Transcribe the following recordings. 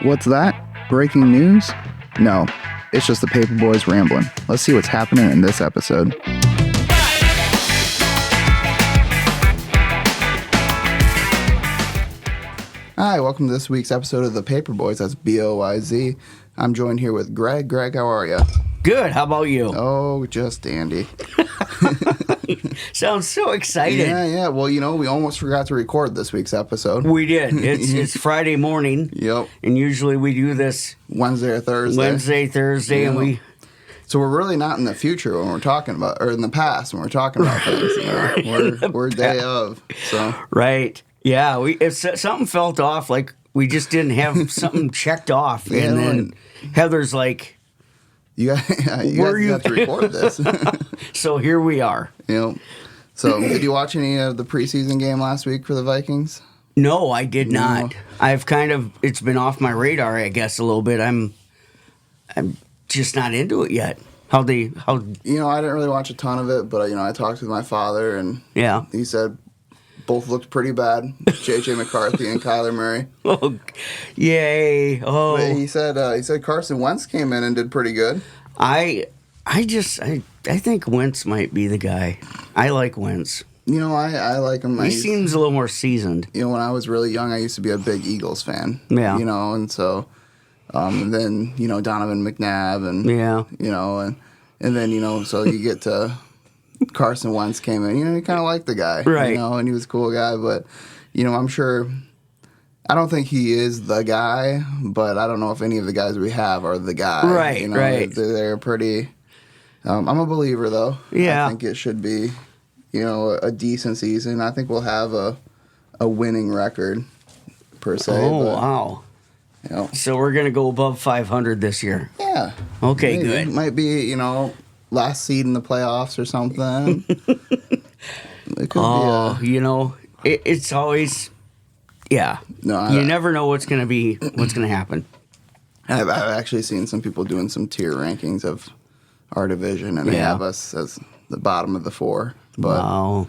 What's that? Breaking news? No, it's just the Paper Boys rambling. Let's see what's happening in this episode. Hi, welcome to this week's episode of the Paper Boys. That's B-O-Y-Z. I'm joined here with Greg. Greg, how are you? Good. How about you? Oh, just dandy. Sounds so excited. Yeah. Well, we almost forgot to record this week's episode. We did. It's Friday morning. Yep. And usually we do this Wednesday or Thursday. Thursday, Yeah. and we... So we're really not in the future when we're talking about, or in the past when we're talking about things. We're day of. So Right. Yeah. If something felt off, like we just didn't have something checked off. Yeah, And then Heather's like... You guys have to record this. So here we are. So did you watch any of the preseason game last week for the Vikings? No, I did not. It's been off my radar, I guess, a little bit. I'm just not into it yet. I didn't really watch a ton of it, but I talked with my father, and yeah, he said both looked pretty bad. J.J. McCarthy and Kyler Murray. Oh, yay! Oh, but he said Carson Wentz came in and did pretty good. I think Wentz might be the guy. I like Wentz. I like him. He seems a little more seasoned. When I was really young, I used to be a big Eagles fan. Yeah. And so, and then Donovan McNabb and yeah, and then so you get to Carson Wentz came in. You kind of like the guy, right? And he was a cool guy, but I'm sure. I don't think he is the guy, but I don't know if any of the guys we have are the guy. Right, right. They're pretty. I'm a believer, though. Yeah. I think it should be, a decent season. I think we'll have a winning record, per se. Oh, wow. So we're going to go above 500 this year. Yeah. Okay, maybe. good. It might be, last seed in the playoffs or something. It could be it's always... Yeah. No, you never know what's going to happen. I've actually seen some people doing some tier rankings of our division, and they have us as the bottom of the four. But, wow.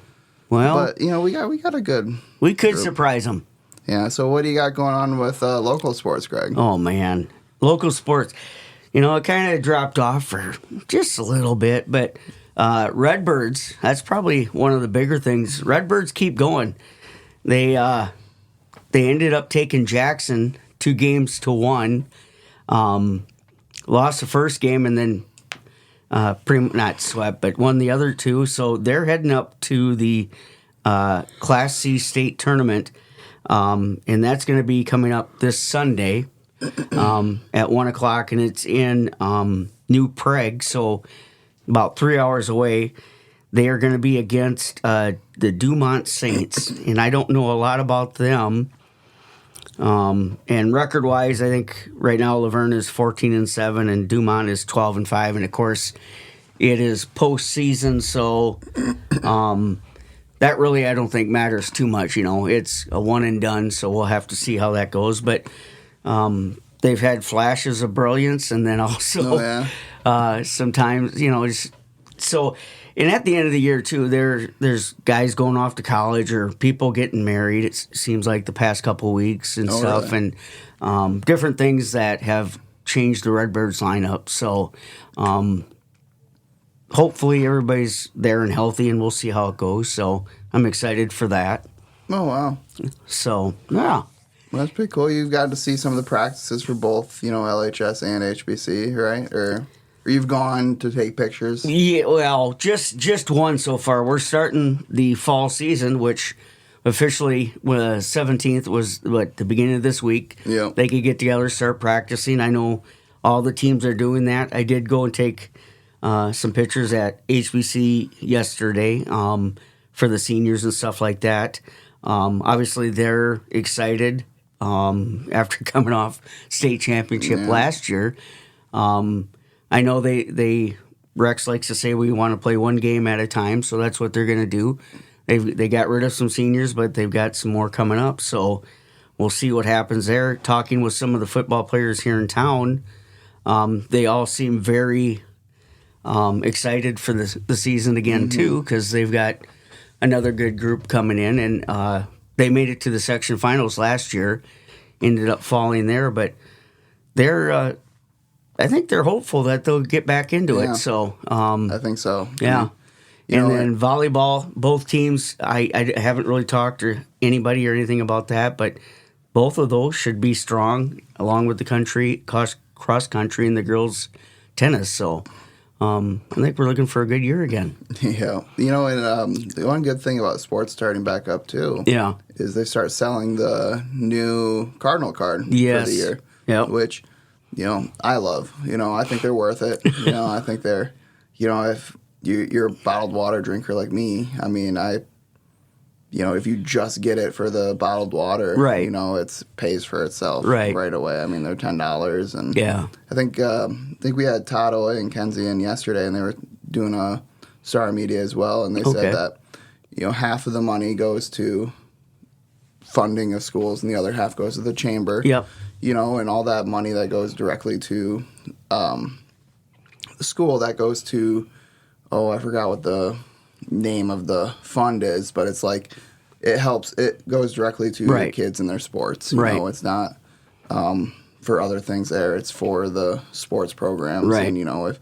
Well, but we got a good. We could group. surprise them. Yeah. So what do you got going on with local sports, Greg? Oh man, local sports. It kind of dropped off for just a little bit, but Redbirds. That's probably one of the bigger things. Redbirds keep going. They ended up taking Jackson 2-1. Lost the first game and then not swept, but won the other two. So they're heading up to the Class C state tournament, and that's going to be coming up this Sunday at 1 o'clock, and it's in New Prague, so about 3 hours away. They are going to be against the Dumont Saints, and I don't know a lot about them. And record-wise, I think right now Laverne is 14-7 and Dumont is 12-5, and of course, it is postseason, so that really I don't think matters too much. It's a one and done, so we'll have to see how that goes. But they've had flashes of brilliance, and then also sometimes so. And at the end of the year, too, there's guys going off to college or people getting married, it seems like the past couple of weeks and stuff. Really? And different things that have changed the Redbirds lineup. So hopefully everybody's there and healthy, and we'll see how it goes. So I'm excited for that. Oh, wow. So, yeah. Well, that's pretty cool. You've got to see some of the practices for both, LHS and HBC, right? Or you've gone to take pictures? Yeah, well, just one so far. We're starting the fall season, which officially 17th was the beginning of this week. Yeah. They could get together, start practicing. I know all the teams are doing that. I did go and take some pictures at HBC yesterday for the seniors and stuff like that. Obviously, they're excited after coming off state championship last year. I know Rex likes to say we want to play one game at a time, so that's what they're going to do. They got rid of some seniors, but they've got some more coming up, so we'll see what happens there. Talking with some of the football players here in town, they all seem very excited for the season again, too, because they've got another good group coming in, and they made it to the section finals last year, ended up falling there, but I think they're hopeful that they'll get back into it. So I think so. Yeah. You and know, then volleyball, both teams, I haven't really talked to anybody or anything about that, but both of those should be strong, along with the cross country and the girls tennis. So I think we're looking for a good year again. Yeah. You know, and the one good thing about sports starting back up, too, is they start selling the new Cardinal card for the year, which, you know, I love. You know, I think they're worth it. You know, I think they're, you know, if you're a bottled water drinker like me, I mean, you know, if you just get it for the bottled water, you know, it pays for itself right away. I mean, they're $10, and I think we had Tato and Kenzie in yesterday, and they were doing a Star Media as well, and they said that, you know, half of the money goes to funding of schools, and the other half goes to the chamber. You know, and all that money that goes directly to the school, that goes to, I forgot what the name of the fund is, but it's like it goes directly to the kids and their sports. You know, it's not for other things there. It's for the sports programs. And, you know, if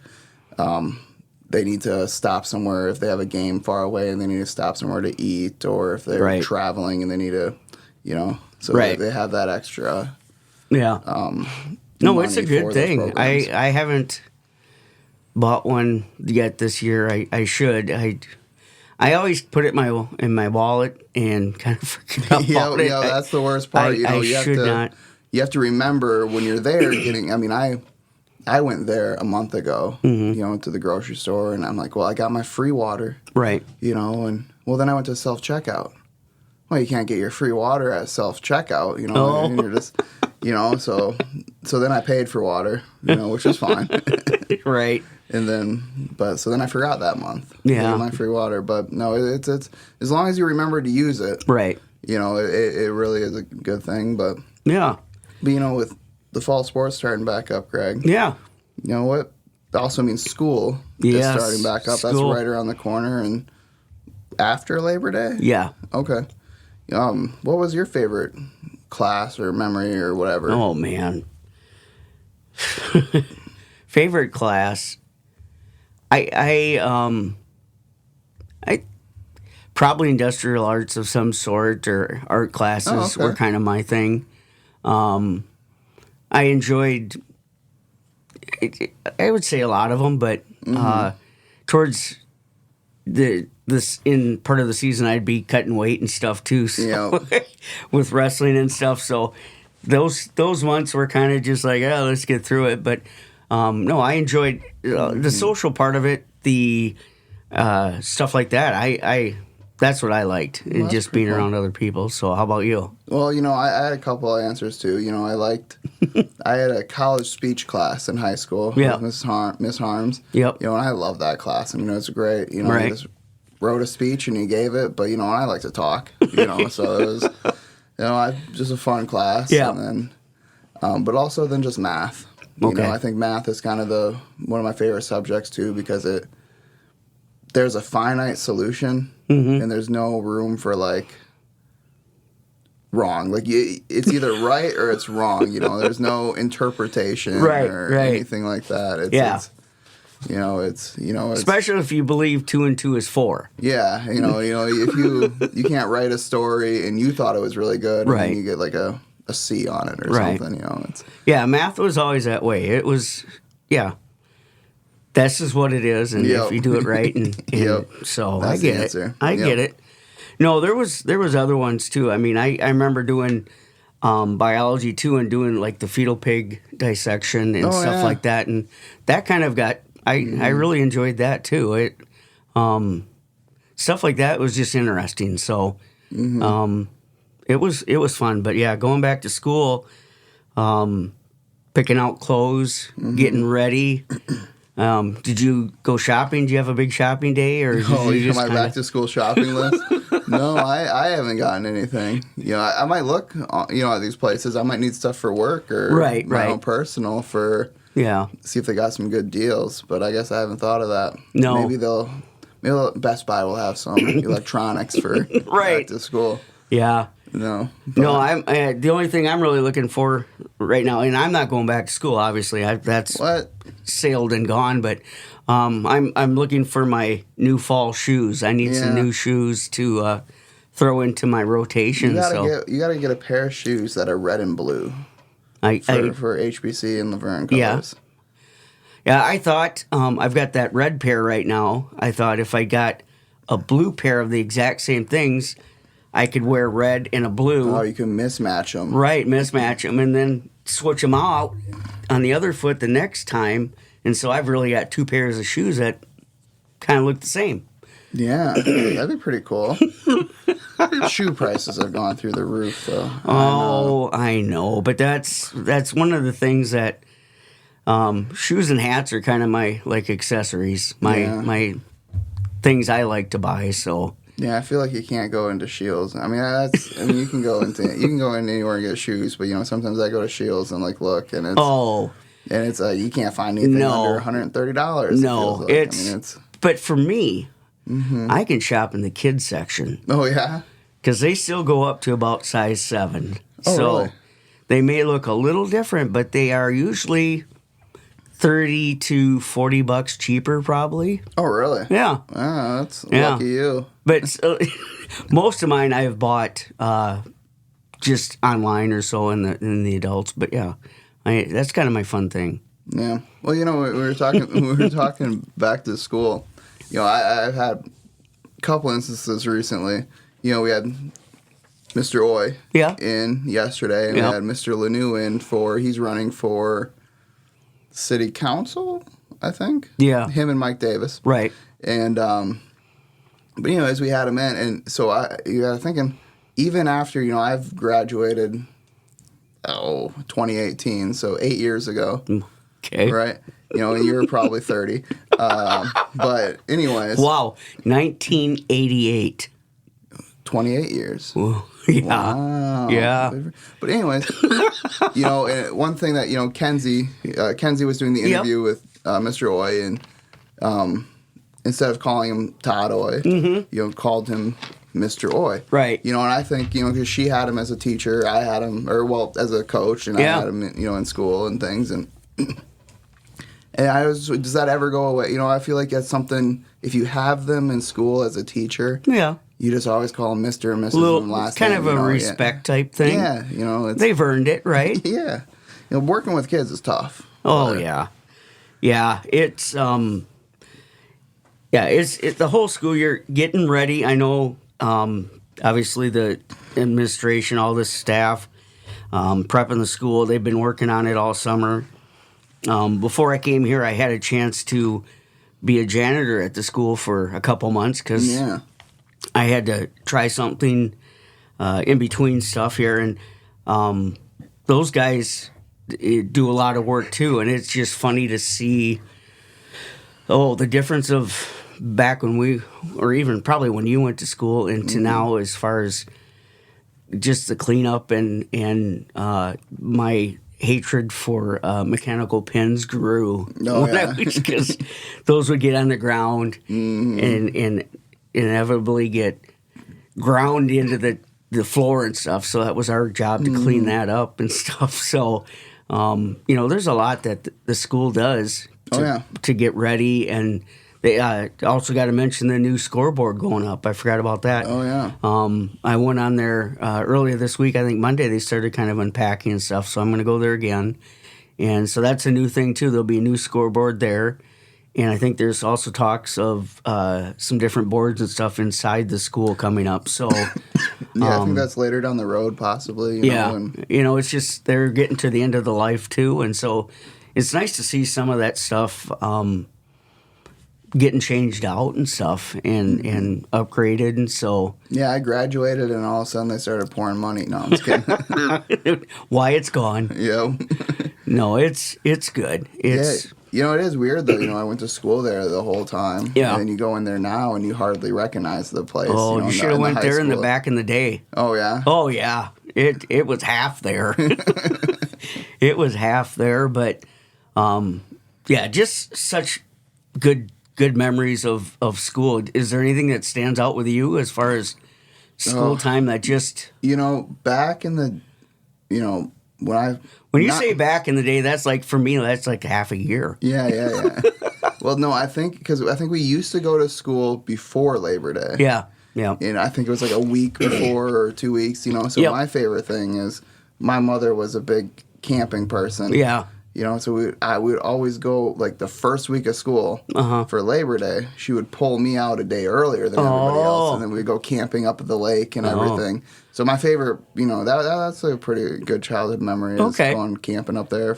they need to stop somewhere, if they have a game far away and they need to stop somewhere to eat, or if they're traveling and they need to, you know, so they have that extra. No, it's a good thing. I haven't bought one yet this year. I should. I always put it in my wallet and kind of forget about it. Yeah, that's the worst part. You know, you have to remember when you're there getting. I mean, I went there a month ago. You know, to the grocery store, and I'm like, well, I got my free water. You know, and then I went to self checkout. Well, you can't get your free water at self checkout. You know, and you're just. You know, so then I paid for water, you know, which is fine. And then, so then I forgot that month. My free water. But no, it's as long as you remember to use it. You know, it really is a good thing. But you know, with the fall sports starting back up, Greg. You know what? It also means school is starting back up. School. That's right around the corner, and after Labor Day. Okay. What was your favorite class or memory or whatever? Oh, man. Favorite class? I probably industrial arts of some sort, or art classes were kind of my thing. I enjoyed, I would say a lot of them, but towards this in part of the season, I'd be cutting weight and stuff too, so with wrestling and stuff. So those months were kind of just like, let's get through it. But no, I enjoyed the social part of it, the stuff like that. I that's what I liked, and just being around other people. So how about you? Well, you know, I had a couple of answers too. You know, I had a college speech class in high school with Miss Harms. You know, and I love that class. I mean, it was great. You know, I just wrote a speech and he gave it, but, you know, I like to talk, you know, so it was, you know, just a fun class. And then, but also then just math. You know, I think math is kind of one of my favorite subjects too, because there's a finite solution and there's no room for like wrong. Like it's either right or it's wrong. You know, there's no interpretation or anything like that. It's you know, it's especially if you believe 2 and 2 is 4. Yeah, you know, if you can't write a story and you thought it was really good, and then you get like a C on it or something. You know, math was always that way. It was that's just what it is, and if you do it right, and so that's I get it. I get it. No, there was other ones too. I mean, I remember doing biology too, and doing like the fetal pig dissection and stuff like that, and that kind of got. I really enjoyed that too. It stuff like that was just interesting. So it was fun. But yeah, going back to school, picking out clothes, getting ready. Did you go shopping? Do you have a big shopping day, or my back to school shopping list? No, I haven't gotten anything. You know, I might look, you know, at these places. I might need stuff for work or my own personal for see if they got some good deals. But I guess I haven't thought of that. No, maybe Best Buy will have some electronics for back to school. Yeah. No. No, I'm the only thing I'm really looking for right now, and I'm not going back to school. Obviously, that's sailed and gone. But I'm looking for my new fall shoes. I need some new shoes to throw into my rotation. You gotta get a pair of shoes that are red and blue. For HBC and Laverne colors. Yeah, I thought I've got that red pair right now. I thought if I got a blue pair of the exact same things, I could wear red and a blue. Oh, you can mismatch them. Right, mismatch them, and then switch them out on the other foot the next time. And so I've really got 2 pairs of shoes that kind of look the same. Yeah, that'd be pretty cool. Shoe prices have gone through the roof, though. I know, but that's one of the things that shoes and hats are kind of my accessories, my things I like to buy. So yeah, I feel like you can't go into Shields. I mean, you can go in anywhere and get shoes, but sometimes I go to Shields and look, and it's you can't find anything under $130. No, but for me. Mm-hmm. I can shop in the kids section. Oh, yeah? Because they still go up to about size 7. Oh, so really? They may look a little different, but they are usually $30 to $40 cheaper, probably. Oh, really? Yeah. Wow, that's lucky you. But most of mine I have bought just online or so in the adults. But yeah, that's kind of my fun thing. Yeah. Well, we were talking back to school. I've had a couple instances recently. We had Mr. Oy in yesterday, and we had Mr. Lanou in he's running for city council, I think. Yeah. Him and Mike Davis. Right. And, but as we had him in, and so you got to thinking, even after, I've graduated, 2018, so 8 years ago. Okay. Right? And you were probably 30. But anyways. Wow. 1988. 28 years. Ooh, yeah. Wow. Yeah. But anyways, and one thing that, Kenzie was doing the interview with Mr. Oy, and instead of calling him Todd Oy, called him Mr. Oy. Right. And I think, because she had him as a teacher, I had him, as a coach, and I had him, in school and things, and does that ever go away? I feel like that's something, if you have them in school as a teacher, you just always call them Mr. and Mrs. and last kind name. Of a respect type thing. Yeah, they've earned it, right? Yeah. Working with kids is tough. Oh, yeah. Yeah, it's, it's the whole school year getting ready. I know, obviously the administration, all the staff, prepping the school, they've been working on it all summer. Before I came here, I had a chance to be a janitor at the school for a couple months because I had to try something in between stuff here. And those guys do a lot of work too. And it's just funny to see, the difference of back when or even probably when you went to school and to now, as far as just the cleanup and my hatred for mechanical pens grew because those would get on the ground and inevitably get ground into the floor and stuff. So that was our job to clean that up and stuff. So, there's a lot that the school does to get ready. And they also got to mention the new scoreboard going up. I forgot about that. Oh, yeah. I went on there earlier this week. I think Monday they started kind of unpacking and stuff, so I'm going to go there again. And so that's a new thing, too. There'll be a new scoreboard there. And I think there's also talks of some different boards and stuff inside the school coming up. So I think that's later down the road, possibly. It's just they're getting to the end of the life, too. And so it's nice to see some of that stuff getting changed out and stuff and upgraded. And so I graduated and all of a sudden they started pouring money. No, I'm just kidding. Wyatt's gone. Yeah. No, it's good. It's it is weird though. I went to school there the whole time. Yeah. And then you go in there now and you hardly recognize the place. Oh, you should have went there in the back in the day. Oh yeah. Oh yeah. It was half there. It was half there, but just such good memories of school. Is there anything that stands out with you as far as school time that just... back in the, when you say back in the day, that's like, for me, that's like half a year. Yeah. Well, no, I think we used to go to school before Labor Day. Yeah. And I think it was like a week before or 2 weeks, So my favorite thing is my mother was a big camping person. Yeah. So we would always go like the first week of school for Labor Day. She would pull me out a day earlier than everybody else, and then we'd go camping up at the lake and everything. So my favorite, that's a pretty good childhood memory is going camping up there.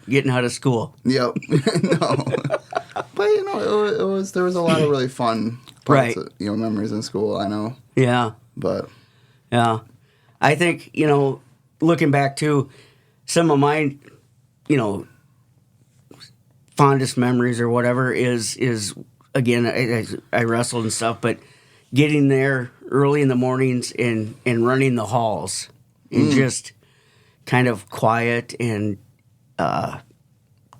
Getting out of school. Yep. No. But, there was a lot of really fun parts of, memories in school, I know. Yeah. But. Yeah. I think, looking back to some of my, fondest memories or whatever is again, I wrestled and stuff, but getting there early in the mornings and running the halls and just kind of quiet and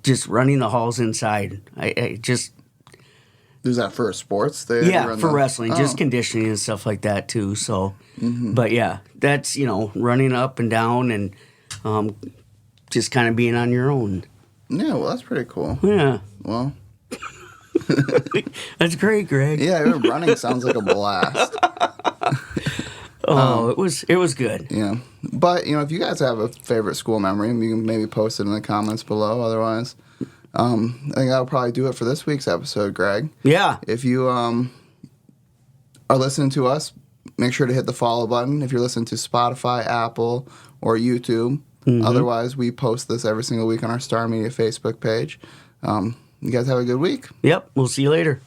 just running the halls inside. I just... Is that for sports? For wrestling, just conditioning and stuff like that too. So, but yeah, that's, running up and down and just kind of being on your own. Yeah, well, that's pretty cool. Yeah. Well. That's great, Greg. Yeah, running sounds like a blast. It was good. Yeah. But, if you guys have a favorite school memory, you can maybe post it in the comments below. Otherwise, I think that'll probably do it for this week's episode, Greg. Yeah. If you are listening to us, make sure to hit the follow button. If you're listening to Spotify, Apple, or YouTube. Otherwise, we post this every single week on our Star Media Facebook page. You guys have a good week. Yep. We'll see you later.